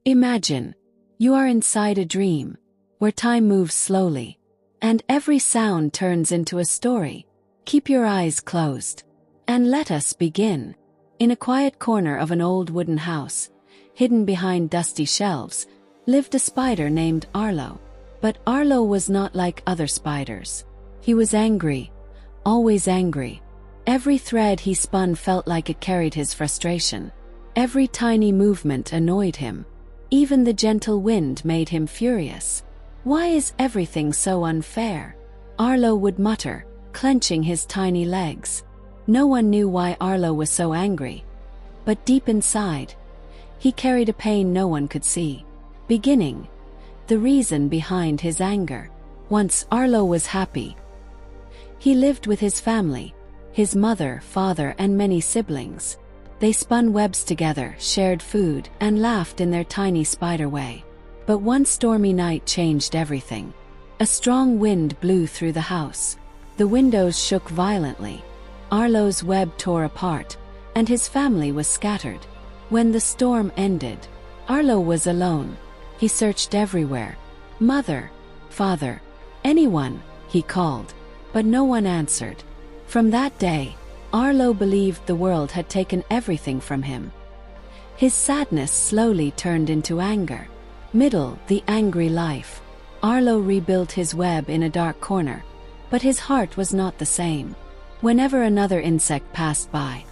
Imagine, you are inside a dream, where time moves slowly, and every sound turns into a story. Keep your eyes closed, and let us begin. In a quiet corner of an old wooden house, hidden behind dusty shelves, lived a spider named Arlo. But Arlo was not like other spiders. He was angry, always angry. Every thread he spun felt like it carried his frustration. Every tiny movement annoyed him. Even the gentle wind made him furious. "Why is everything so unfair?" Arlo would mutter, clenching his tiny legs. No one knew why Arlo was so angry. But deep inside, he carried a pain no one could see. Beginning, the reason behind his anger. Once Arlo was happy. He lived with his family, his mother, father, and many siblings. They spun webs together, shared food, and laughed in their tiny spider way. But one stormy night changed everything. A strong wind blew through the house. The windows shook violently. Arlo's web tore apart, and his family was scattered. When the storm ended, Arlo was alone. He searched everywhere. Mother, father, anyone, he called. But no one answered. From that day, Arlo believed the world had taken everything from him. His sadness slowly turned into anger. The angry life. Arlo rebuilt his web in a dark corner, but his heart was not the same. Whenever another insect passed by,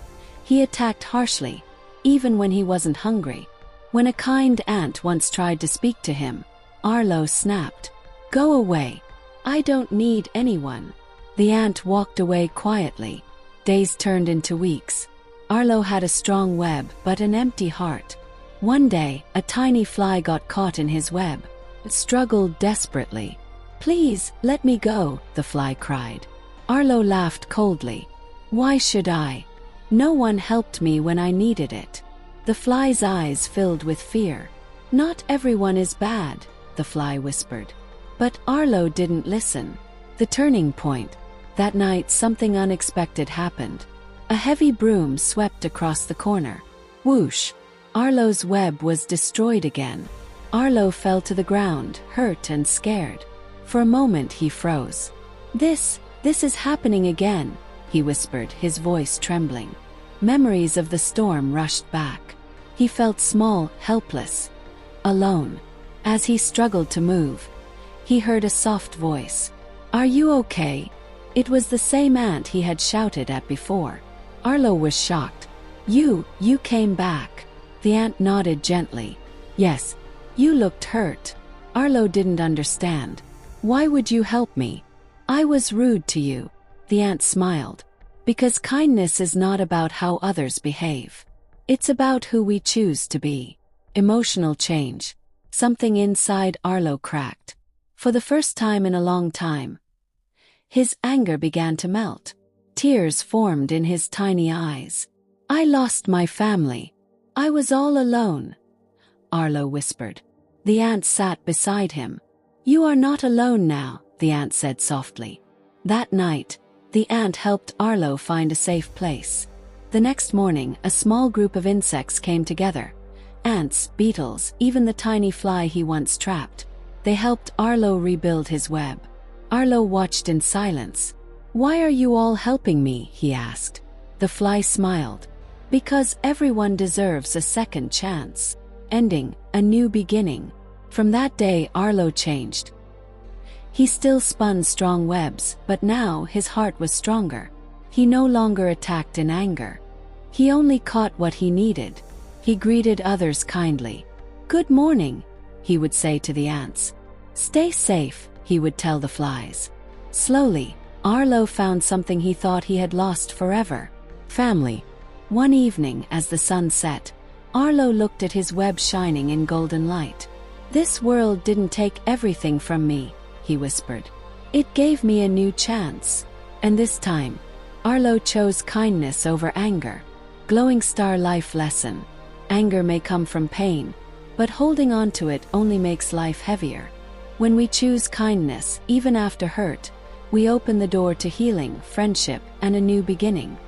he attacked harshly, even when he wasn't hungry. When a kind ant once tried to speak to him, Arlo snapped, "Go away. I don't need anyone." The ant walked away quietly. Days turned into weeks. Arlo had a strong web but an empty heart. One day, a tiny fly got caught in his web. It struggled desperately. "Please, let me go," the fly cried. Arlo laughed coldly. "Why should I? No one helped me when I needed it." The fly's eyes filled with fear. "Not everyone is bad," the fly whispered. But Arlo didn't listen. The turning point. That night something unexpected happened. A heavy broom swept across the corner. Whoosh! Arlo's web was destroyed again. Arlo fell to the ground, hurt and scared. For a moment he froze. This is happening again," he whispered, his voice trembling. Memories of the storm rushed back. He felt small, helpless, alone. As he struggled to move, he heard a soft voice. "Are you okay?" It was the same ant he had shouted at before. Arlo was shocked. You came back." The ant nodded gently. "Yes, you looked hurt." Arlo didn't understand. "Why would you help me? I was rude to you." The ant smiled. "Because kindness is not about how others behave. It's about who we choose to be." Emotional change. Something inside Arlo cracked. For the first time in a long time, his anger began to melt. Tears formed in his tiny eyes. "I lost my family. I was all alone," Arlo whispered. The ant sat beside him. "You are not alone now," the ant said softly. That night, the ant helped Arlo find a safe place. The next morning, a small group of insects came together. Ants, beetles, even the tiny fly he once trapped. They helped Arlo rebuild his web. Arlo watched in silence. "Why are you all helping me?" he asked. The fly smiled. "Because everyone deserves a second chance." Ending, a new beginning. From that day Arlo changed. He still spun strong webs, but now his heart was stronger. He no longer attacked in anger. He only caught what he needed. He greeted others kindly. "Good morning," he would say to the ants. "Stay safe," he would tell the flies. Slowly, Arlo found something he thought he had lost forever: family. One evening, as the sun set, Arlo looked at his web shining in golden light. "This world didn't take everything from me," he whispered. "It gave me a new chance." And this time, Arlo chose kindness over anger. Glowing star life lesson. Anger may come from pain, but holding on to it only makes life heavier. When we choose kindness, even after hurt, we open the door to healing, friendship, and a new beginning.